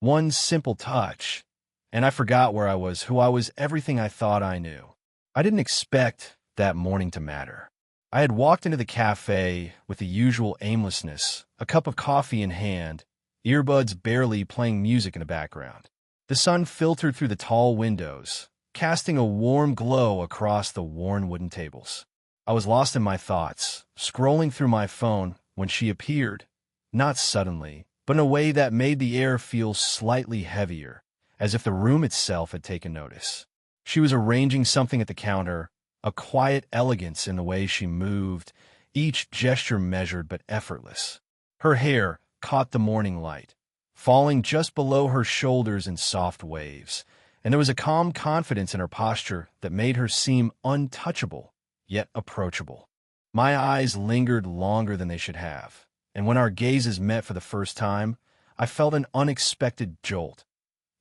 One simple touch, and I forgot where I was, who I was, everything I thought I knew. I didn't expect that morning to matter. I had walked into the cafe with the usual aimlessness, a cup of coffee in hand, earbuds barely playing music in the background. The sun filtered through the tall windows, casting a warm glow across the worn wooden tables. I was lost in my thoughts, scrolling through my phone when she appeared, not suddenly, but in a way that made the air feel slightly heavier, as if the room itself had taken notice. She was arranging something at the counter, a quiet elegance in the way she moved, each gesture measured but effortless. Her hair caught the morning light, falling just below her shoulders in soft waves, and there was a calm confidence in her posture that made her seem untouchable, yet approachable. My eyes lingered longer than they should have, and when our gazes met for the first time, I felt an unexpected jolt,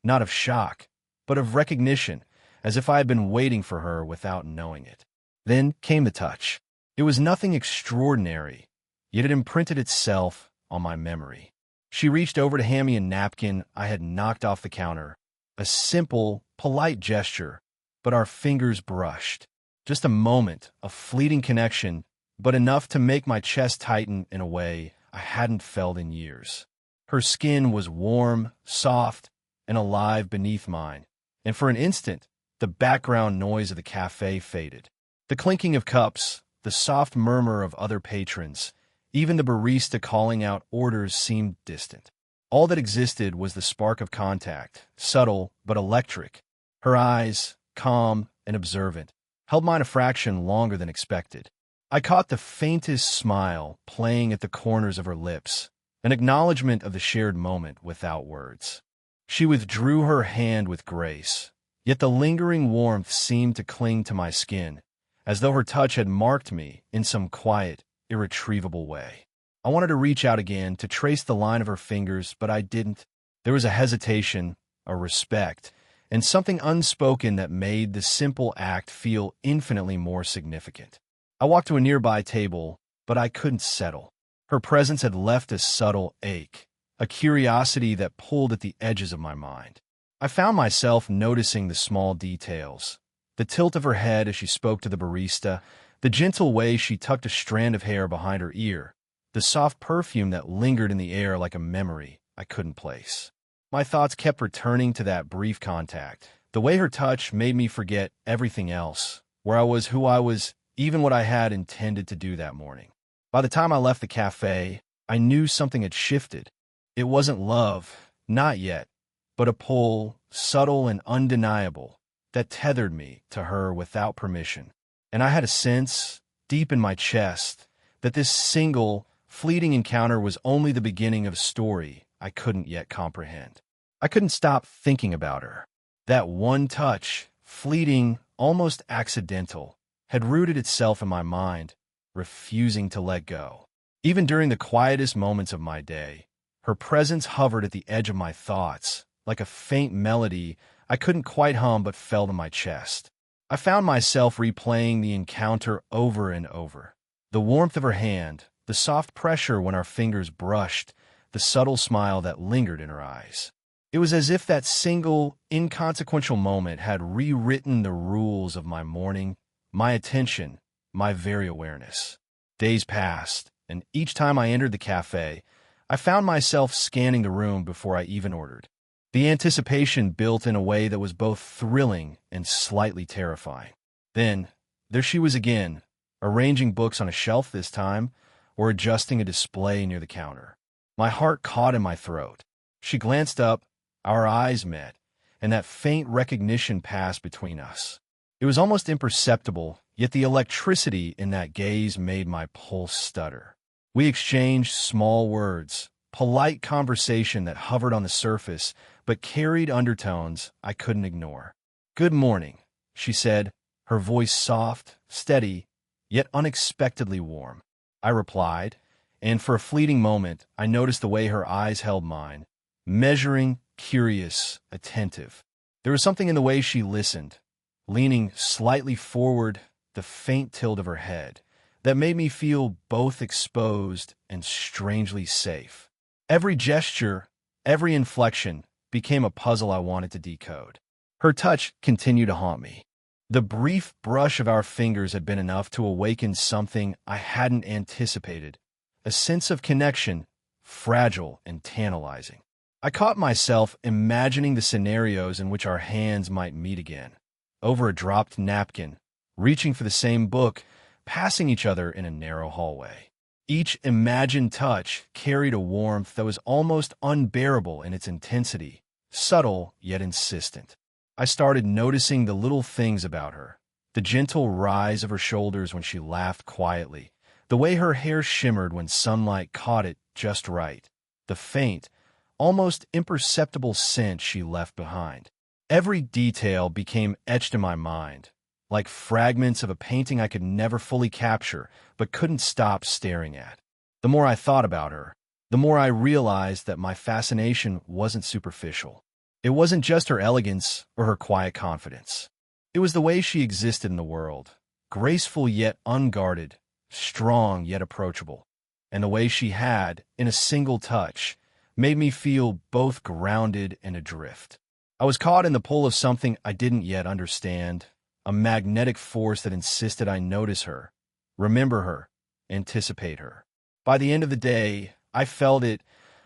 not of shock, but of recognition, as if I had been waiting for her without knowing it. Then came the touch. It was nothing extraordinary, yet it imprinted itself on my memory. She reached over to hand me a napkin I had knocked off the counter. A simple, polite gesture, but our fingers brushed. Just a moment, a fleeting connection, but enough to make my chest tighten in a way I hadn't felt in years. Her skin was warm, soft, and alive beneath mine, and for an instant, the background noise of the cafe faded. The clinking of cups, the soft murmur of other patrons, even the barista calling out orders seemed distant. All that existed was the spark of contact, subtle but electric. Her eyes, calm and observant, held mine a fraction longer than expected. I caught the faintest smile playing at the corners of her lips, an acknowledgement of the shared moment without words. She withdrew her hand with grace, yet the lingering warmth seemed to cling to my skin, as though her touch had marked me in some quiet, irretrievable way. I wanted to reach out again to trace the line of her fingers, but I didn't. There was a hesitation, a respect, and something unspoken that made the simple act feel infinitely more significant. I walked to a nearby table, but I couldn't settle. Her presence had left a subtle ache, a curiosity that pulled at the edges of my mind. I found myself noticing the small details, the tilt of her head as she spoke to the barista, the gentle way she tucked a strand of hair behind her ear, the soft perfume that lingered in the air like a memory I couldn't place. My thoughts kept returning to that brief contact, the way her touch made me forget everything else, where I was, who I was, even what I had intended to do that morning. By the time I left the cafe, I knew something had shifted. It wasn't love, not yet, but a pull, subtle and undeniable, that tethered me to her without permission. And I had a sense, deep in my chest, that this single, fleeting encounter was only the beginning of a story I couldn't yet comprehend. I couldn't stop thinking about her. That one touch, fleeting, almost accidental, had rooted itself in my mind, refusing to let go. Even during the quietest moments of my day, her presence hovered at the edge of my thoughts, like a faint melody I couldn't quite hum but felt in my chest. I found myself replaying the encounter over and over. The warmth of her hand, the soft pressure when our fingers brushed, the subtle smile that lingered in her eyes. It was as if that single, inconsequential moment had rewritten the rules of my morning, my attention, my very awareness. Days passed, and each time I entered the cafe, I found myself scanning the room before I even ordered. The anticipation built in a way that was both thrilling and slightly terrifying. Then, there she was again, arranging books on a shelf this time, or adjusting a display near the counter. My heart caught in my throat. She glanced up, our eyes met, and that faint recognition passed between us. It was almost imperceptible, yet the electricity in that gaze made my pulse stutter. We exchanged small words, polite conversation that hovered on the surface, but carried undertones I couldn't ignore. "Good morning," she said, her voice soft, steady, yet unexpectedly warm. I replied, and for a fleeting moment I noticed the way her eyes held mine, measuring, curious, attentive. There was something in the way she listened, leaning slightly forward, the faint tilt of her head, that made me feel both exposed and strangely safe. Every gesture, every inflection, became a puzzle I wanted to decode. Her touch continued to haunt me. The brief brush of our fingers had been enough to awaken something I hadn't anticipated, a sense of connection, fragile and tantalizing. I caught myself imagining the scenarios in which our hands might meet again, over a dropped napkin, reaching for the same book, passing each other in a narrow hallway. Each imagined touch carried a warmth that was almost unbearable in its intensity, subtle yet insistent. I started noticing the little things about her, the gentle rise of her shoulders when she laughed quietly, the way her hair shimmered when sunlight caught it just right, the faint, almost imperceptible scent she left behind. Every detail became etched in my mind, like fragments of a painting I could never fully capture but couldn't stop staring at. The more I thought about her, the more I realized that my fascination wasn't superficial. It wasn't just her elegance or her quiet confidence. It was the way she existed in the world, graceful yet unguarded, strong yet approachable. And the way she had, in a single touch, made me feel both grounded and adrift. I was caught in the pull of something I didn't yet understand, a magnetic force that insisted I notice her, remember her, anticipate her. By the end of the day, I felt it,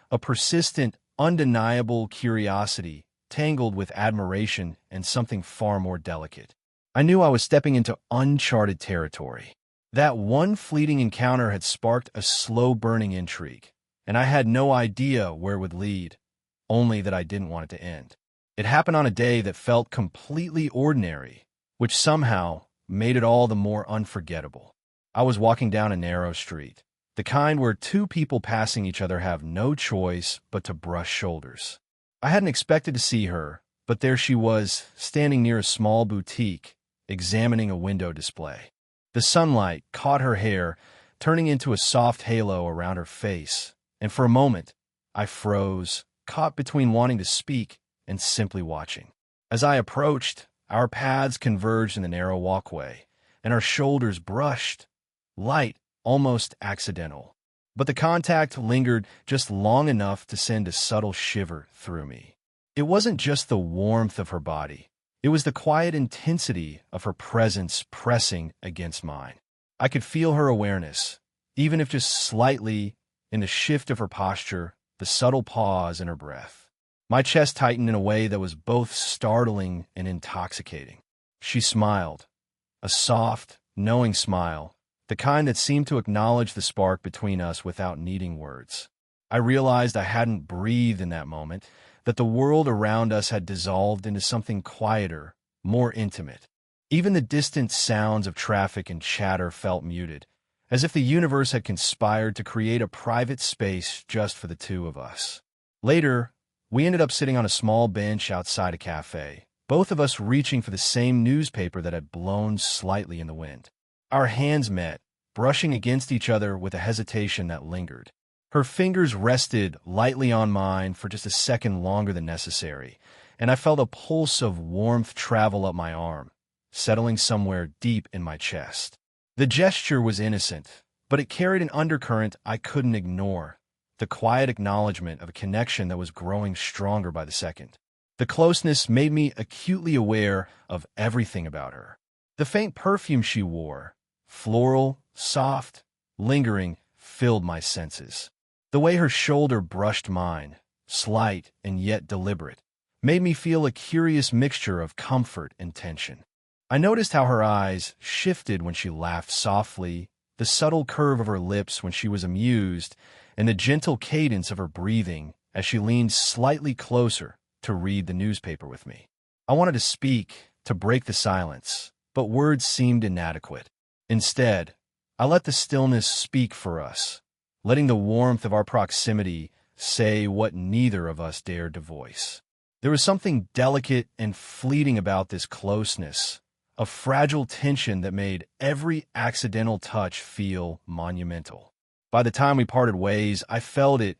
a persistent, undeniable curiosity, tangled with admiration and something far more delicate. I knew I was stepping into uncharted territory. That one fleeting encounter had sparked a slow-burning intrigue, and I had no idea where it would lead, only that I didn't want it to end. It happened on a day that felt completely ordinary, which somehow made it all the more unforgettable. I was walking down a narrow street, the kind where two people passing each other have no choice but to brush shoulders. I hadn't expected to see her, but there she was, standing near a small boutique, examining a window display. The sunlight caught her hair, turning into a soft halo around her face, and for a moment, I froze, caught between wanting to speak and simply watching. As I approached, our paths converged in the narrow walkway, and our shoulders brushed, light, almost accidental. But the contact lingered just long enough to send a subtle shiver through me. It wasn't just the warmth of her body. It was the quiet intensity of her presence pressing against mine. I could feel her awareness, even if just slightly, in the shift of her posture, the subtle pause in her breath. My chest tightened in a way that was both startling and intoxicating. She smiled, a soft, knowing smile, the kind that seemed to acknowledge the spark between us without needing words. I realized I hadn't breathed in that moment, that the world around us had dissolved into something quieter, more intimate. Even the distant sounds of traffic and chatter felt muted, as if the universe had conspired to create a private space just for the two of us. Later, we ended up sitting on a small bench outside a cafe, both of us reaching for the same newspaper that had blown slightly in the wind. Our hands met, brushing against each other with a hesitation that lingered. Her fingers rested lightly on mine for just a second longer than necessary, and I felt a pulse of warmth travel up my arm, settling somewhere deep in my chest. The gesture was innocent, but it carried an undercurrent I couldn't ignore, the quiet acknowledgement of a connection that was growing stronger by the second. The closeness made me acutely aware of everything about her. The faint perfume she wore, floral, soft, lingering, filled my senses. The way her shoulder brushed mine, slight and yet deliberate, made me feel a curious mixture of comfort and tension. I noticed how her eyes shifted when she laughed softly, the subtle curve of her lips when she was amused, and the gentle cadence of her breathing as she leaned slightly closer to read the newspaper with me. I wanted to speak, to break the silence, but words seemed inadequate. Instead, I let the stillness speak for us, letting the warmth of our proximity say what neither of us dared to voice. There was something delicate and fleeting about this closeness, a fragile tension that made every accidental touch feel monumental. By the time we parted ways, I felt it,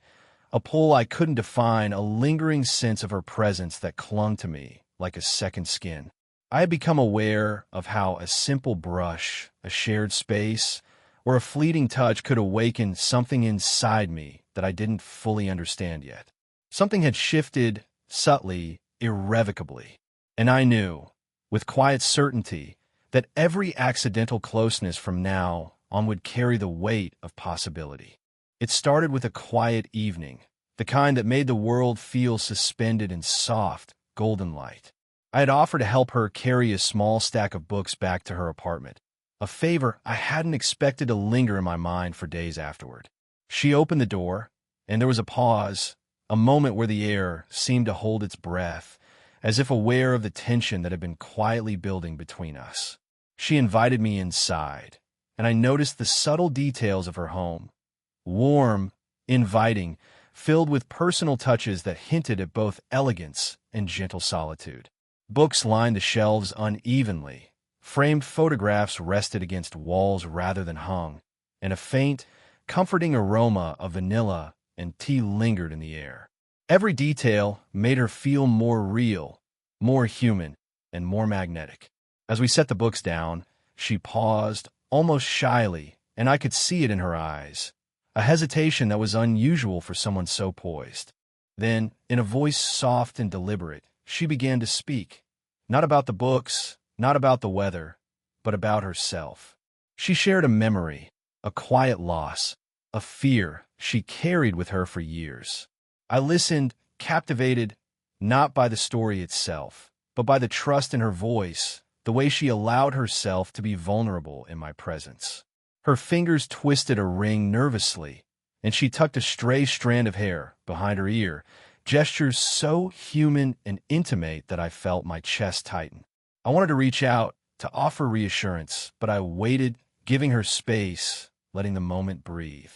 a pull I couldn't define, a lingering sense of her presence that clung to me like a second skin. I had become aware of how a simple brush, a shared space, or a fleeting touch could awaken something inside me that I didn't fully understand yet. Something had shifted, subtly, irrevocably. And I knew, with quiet certainty, that every accidental closeness from now on would carry the weight of possibility. It started with a quiet evening, the kind that made the world feel suspended in soft, golden light. I had offered to help her carry a small stack of books back to her apartment, a favor I hadn't expected to linger in my mind for days afterward. She opened the door, and there was a pause, a moment where the air seemed to hold its breath, as if aware of the tension that had been quietly building between us. She invited me inside, and I noticed the subtle details of her home. Warm, inviting, filled with personal touches that hinted at both elegance and gentle solitude. Books lined the shelves unevenly. Framed photographs rested against walls rather than hung, and a faint, comforting aroma of vanilla and tea lingered in the air. Every detail made her feel more real, more human, and more magnetic. As we set the books down, she paused, almost shyly, and I could see it in her eyes, a hesitation that was unusual for someone so poised. Then, in a voice soft and deliberate, she began to speak, not about the books, not about the weather, but about herself. She shared a memory, a quiet loss, a fear she carried with her for years. I listened, captivated, not by the story itself, but by the trust in her voice, the way she allowed herself to be vulnerable in my presence. Her fingers twisted a ring nervously, and she tucked a stray strand of hair behind her ear, gestures so human and intimate that I felt my chest tighten. I wanted to reach out, to offer reassurance, but I waited, giving her space, letting the moment breathe.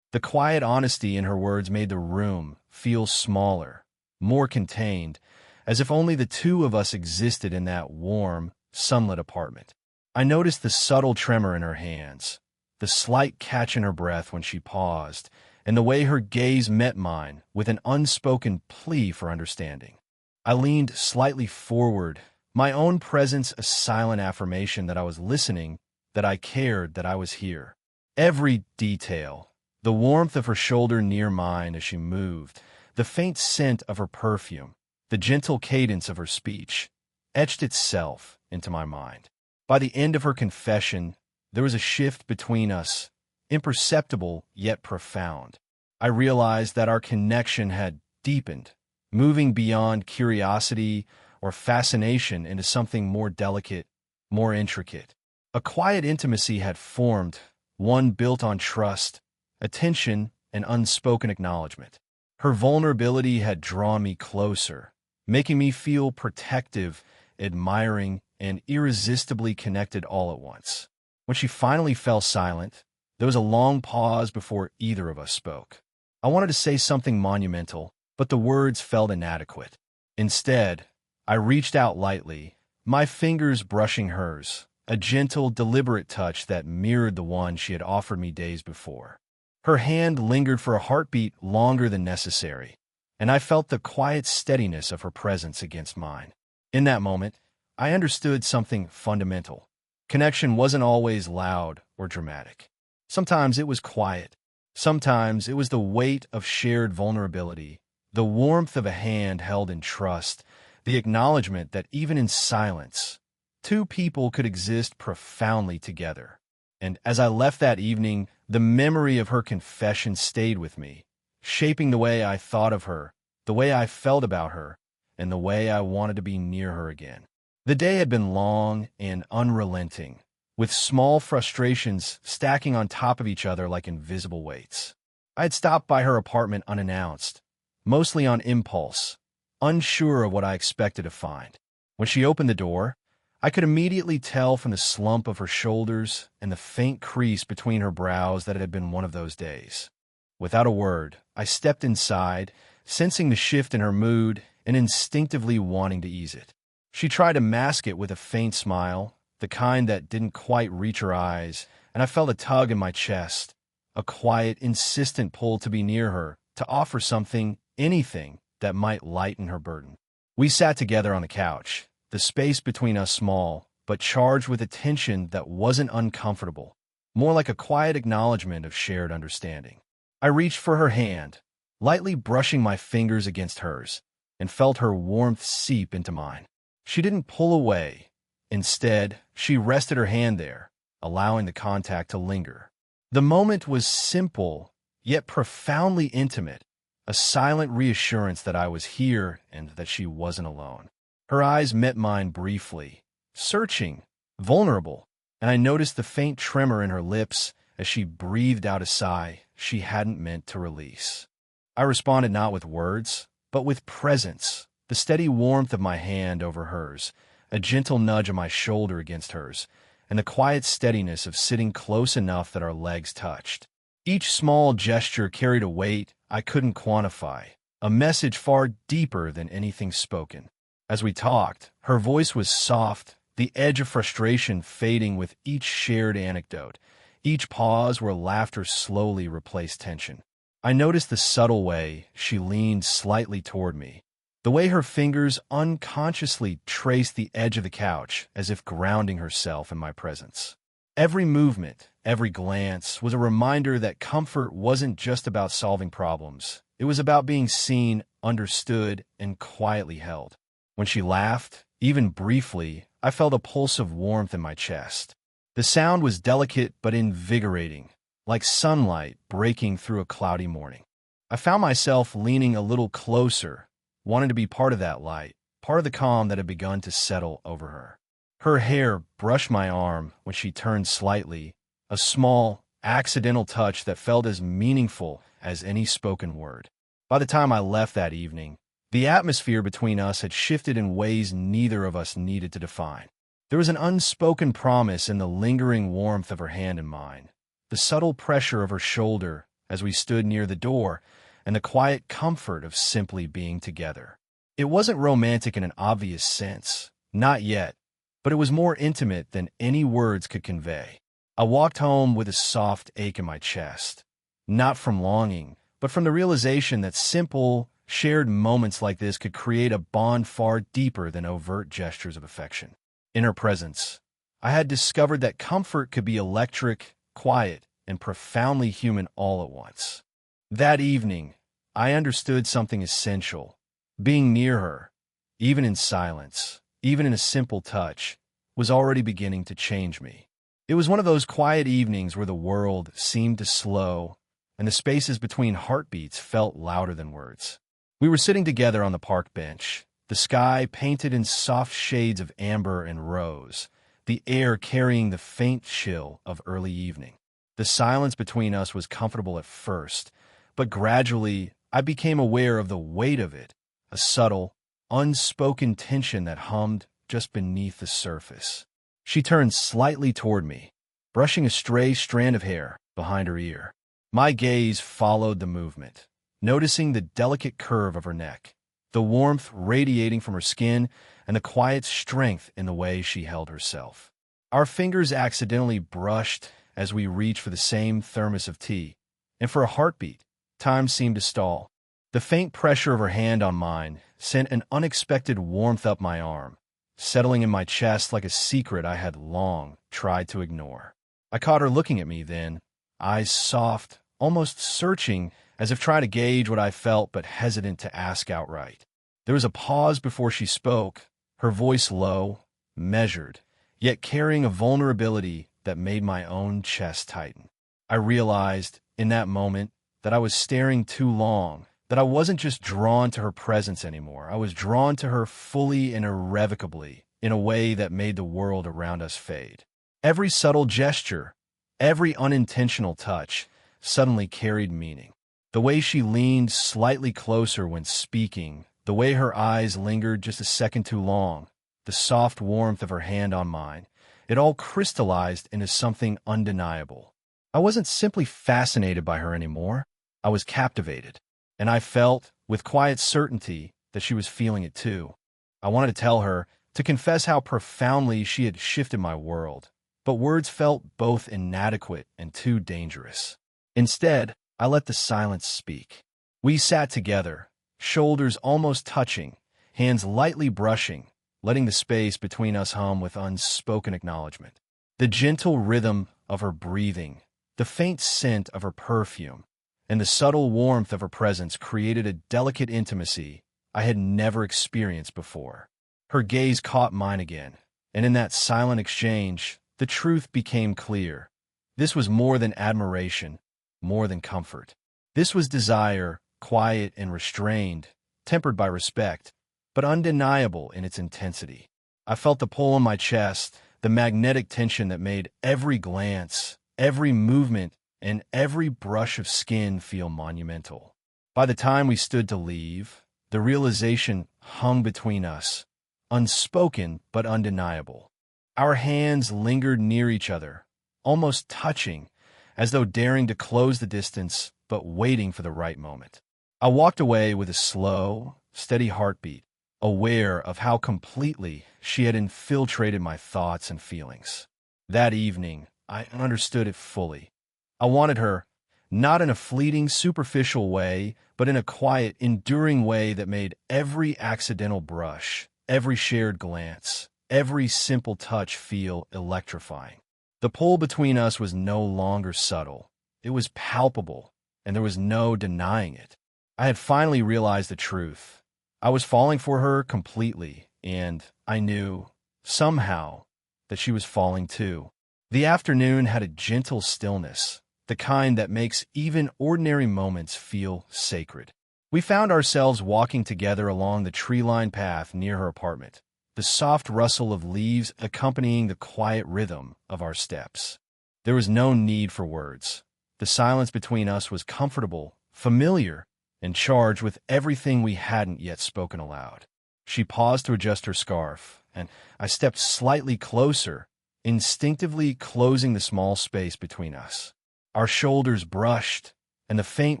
The quiet honesty in her words made the room feel smaller, more contained, as if only the two of us existed in that warm, sunlit apartment. I noticed the subtle tremor in her hands, the slight catch in her breath when she paused, and the way her gaze met mine with an unspoken plea for understanding. I leaned slightly forward, my own presence a silent affirmation that I was listening, that I cared, that I was here. Every detail, the warmth of her shoulder near mine as she moved, the faint scent of her perfume, the gentle cadence of her speech, etched itself into my mind. By the end of her confession, there was a shift between us, imperceptible yet profound. I realized that our connection had deepened, moving beyond curiosity or fascination into something more delicate, more intricate. A quiet intimacy had formed, one built on trust, attention, and unspoken acknowledgement. Her vulnerability had drawn me closer, making me feel protective, admiring, and irresistibly connected all at once. When she finally fell silent, there was a long pause before either of us spoke. I wanted to say something monumental, but the words felt inadequate. Instead, I reached out lightly, my fingers brushing hers, a gentle, deliberate touch that mirrored the one she had offered me days before. Her hand lingered for a heartbeat longer than necessary, and I felt the quiet steadiness of her presence against mine. In that moment, I understood something fundamental. Connection wasn't always loud or dramatic. Sometimes it was quiet. Sometimes it was the weight of shared vulnerability, the warmth of a hand held in trust, the acknowledgement that even in silence, two people could exist profoundly together. And as I left that evening, the memory of her confession stayed with me, shaping the way I thought of her, the way I felt about her, and the way I wanted to be near her again. The day had been long and unrelenting, with small frustrations stacking on top of each other like invisible weights. I had stopped by her apartment unannounced, mostly on impulse, unsure of what I expected to find. When she opened the door, I could immediately tell from the slump of her shoulders and the faint crease between her brows that it had been one of those days. Without a word, I stepped inside, sensing the shift in her mood and instinctively wanting to ease it. She tried to mask it with a faint smile, the kind that didn't quite reach her eyes, and I felt a tug in my chest, a quiet, insistent pull to be near her, to offer something, anything, that might lighten her burden. We sat together on the couch, the space between us small, but charged with a tension that wasn't uncomfortable, more like a quiet acknowledgement of shared understanding. I reached for her hand, lightly brushing my fingers against hers, and felt her warmth seep into mine. She didn't pull away. Instead, she rested her hand there, allowing the contact to linger. The moment was simple, yet profoundly intimate, a silent reassurance that I was here and that she wasn't alone. Her eyes met mine briefly, searching, vulnerable, and I noticed the faint tremor in her lips as she breathed out a sigh she hadn't meant to release. I responded not with words, but with presence, the steady warmth of my hand over hers, a gentle nudge of my shoulder against hers, and the quiet steadiness of sitting close enough that our legs touched. Each small gesture carried a weight I couldn't quantify, a message far deeper than anything spoken. As we talked, her voice was soft, the edge of frustration fading with each shared anecdote, each pause where laughter slowly replaced tension. I noticed the subtle way she leaned slightly toward me, the way her fingers unconsciously traced the edge of the couch as if grounding herself in my presence. Every movement, every glance was a reminder that comfort wasn't just about solving problems. It was about being seen, understood, and quietly held. When she laughed, even briefly, I felt a pulse of warmth in my chest. The sound was delicate but invigorating, like sunlight breaking through a cloudy morning. I found myself leaning a little closer, wanting to be part of that light, part of the calm that had begun to settle over her. Her hair brushed my arm when she turned slightly, a small, accidental touch that felt as meaningful as any spoken word. By the time I left that evening, the atmosphere between us had shifted in ways neither of us needed to define. There was an unspoken promise in the lingering warmth of her hand in mine, the subtle pressure of her shoulder as we stood near the door, and the quiet comfort of simply being together. It wasn't romantic in an obvious sense, not yet, but it was more intimate than any words could convey. I walked home with a soft ache in my chest, not from longing, but from the realization that simple, shared moments like this could create a bond far deeper than overt gestures of affection. In her presence, I had discovered that comfort could be electric, quiet, and profoundly human all at once. That evening, I understood something essential. Being near her, even in silence, even in a simple touch, was already beginning to change me. It was one of those quiet evenings where the world seemed to slow, and the spaces between heartbeats felt louder than words. We were sitting together on the park bench, the sky painted in soft shades of amber and rose, the air carrying the faint chill of early evening. The silence between us was comfortable at first, but gradually I became aware of the weight of it, a subtle, unspoken tension that hummed just beneath the surface. She turned slightly toward me, brushing a stray strand of hair behind her ear. My gaze followed the movement, noticing the delicate curve of her neck, the warmth radiating from her skin, and the quiet strength in the way she held herself. Our fingers accidentally brushed as we reached for the same thermos of tea, and for a heartbeat, time seemed to stall. The faint pressure of her hand on mine sent an unexpected warmth up my arm, settling in my chest like a secret I had long tried to ignore. I caught her looking at me then, eyes soft, almost searching, as if trying to gauge what I felt but hesitant to ask outright. There was a pause before she spoke, her voice low, measured, yet carrying a vulnerability that made my own chest tighten. I realized, in that moment, that I was staring too long, that I wasn't just drawn to her presence anymore. I was drawn to her fully and irrevocably, in a way that made the world around us fade. Every subtle gesture, every unintentional touch, suddenly carried meaning. The way she leaned slightly closer when speaking, the way her eyes lingered just a second too long, the soft warmth of her hand on mine, it all crystallized into something undeniable. I wasn't simply fascinated by her anymore. I was captivated, and I felt, with quiet certainty, that she was feeling it too. I wanted to tell her, to confess how profoundly she had shifted my world, but words felt both inadequate and too dangerous. Instead, I let the silence speak. We sat together, shoulders almost touching, hands lightly brushing, letting the space between us hum with unspoken acknowledgement. The gentle rhythm of her breathing, the faint scent of her perfume, and the subtle warmth of her presence created a delicate intimacy I had never experienced before. Her gaze caught mine again, and in that silent exchange, the truth became clear. This was more than admiration, more than comfort. This was desire, quiet and restrained, tempered by respect, but undeniable in its intensity. I felt the pull in my chest, the magnetic tension that made every glance, every movement, and every brush of skin feel monumental. By the time we stood to leave, the realization hung between us, unspoken but undeniable. Our hands lingered near each other, almost touching, as though daring to close the distance but waiting for the right moment. I walked away with a slow, steady heartbeat, aware of how completely she had infiltrated my thoughts and feelings. That evening, I understood it fully. I wanted her, not in a fleeting, superficial way, but in a quiet, enduring way that made every accidental brush, every shared glance, every simple touch feel electrifying. The pull between us was no longer subtle. It was palpable, and there was no denying it. I had finally realized the truth. I was falling for her completely, and I knew, somehow, that she was falling too. The afternoon had a gentle stillness, the kind that makes even ordinary moments feel sacred. We found ourselves walking together along the tree-lined path near her apartment, the soft rustle of leaves accompanying the quiet rhythm of our steps. There was no need for words. The silence between us was comfortable, familiar, and charged with everything we hadn't yet spoken aloud. She paused to adjust her scarf, and I stepped slightly closer, instinctively closing the small space between us. Our shoulders brushed, and the faint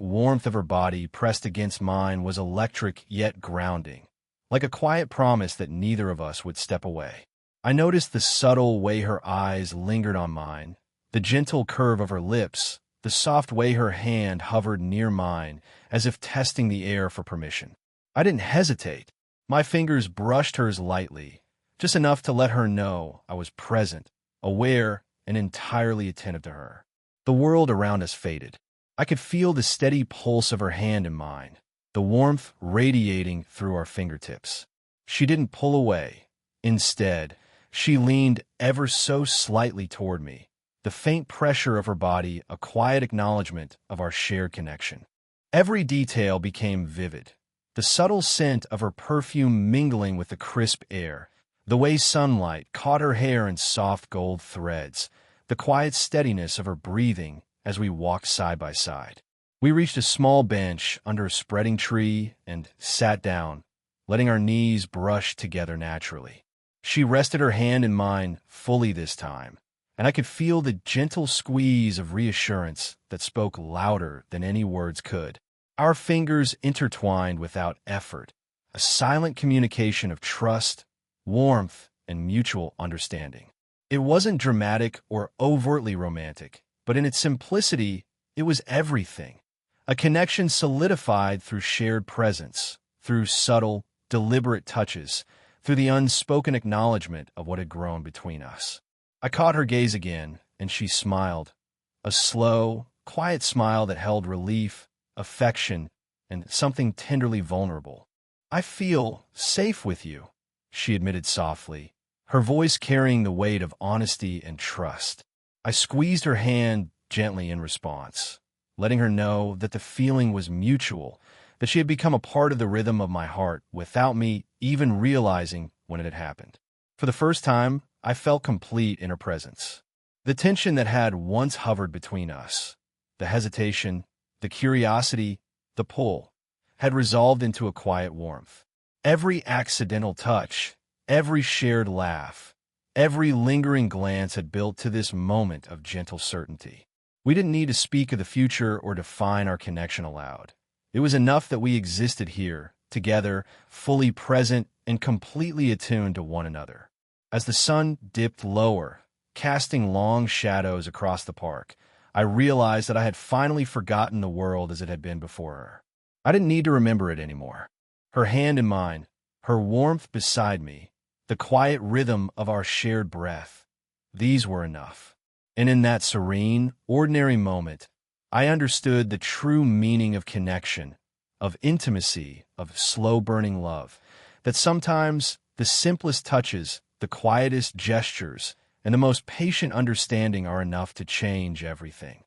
warmth of her body pressed against mine was electric yet grounding, like a quiet promise that neither of us would step away. I noticed the subtle way her eyes lingered on mine, the gentle curve of her lips, the soft way her hand hovered near mine, as if testing the air for permission. I didn't hesitate. My fingers brushed hers lightly, just enough to let her know I was present, aware, and entirely attentive to her. The world around us faded. I could feel the steady pulse of her hand in mine, the warmth radiating through our fingertips. She didn't pull away. Instead, she leaned ever so slightly toward me, the faint pressure of her body a quiet acknowledgement of our shared connection. Every detail became vivid. The subtle scent of her perfume mingling with the crisp air, the way sunlight caught her hair in soft gold threads, the quiet steadiness of her breathing as we walked side by side. We reached a small bench under a spreading tree and sat down, letting our knees brush together naturally. She rested her hand in mine fully this time, and I could feel the gentle squeeze of reassurance that spoke louder than any words could. Our fingers intertwined without effort, a silent communication of trust, warmth, and mutual understanding. It wasn't dramatic or overtly romantic, but in its simplicity, it was everything. A connection solidified through shared presence, through subtle, deliberate touches, through the unspoken acknowledgement of what had grown between us. I caught her gaze again, and she smiled, a slow, quiet smile that held relief, affection, and something tenderly vulnerable. "I feel safe with you," she admitted softly, her voice carrying the weight of honesty and trust. I squeezed her hand gently in response, letting her know that the feeling was mutual, that she had become a part of the rhythm of my heart without me even realizing when it had happened. For the first time, I felt complete in her presence. The tension that had once hovered between us, the hesitation, the curiosity, the pull, had resolved into a quiet warmth. Every accidental touch, every shared laugh, every lingering glance had built to this moment of gentle certainty. We didn't need to speak of the future or define our connection aloud. It was enough that we existed here, together, fully present and completely attuned to one another. As the sun dipped lower, casting long shadows across the park, I realized that I had finally forgotten the world as it had been before her. I didn't need to remember it anymore. Her hand in mine, her warmth beside me, the quiet rhythm of our shared breath, these were enough. And in that serene, ordinary moment, I understood the true meaning of connection, of intimacy, of slow-burning love, that sometimes the simplest touches, the quietest gestures, and the most patient understanding are enough to change everything.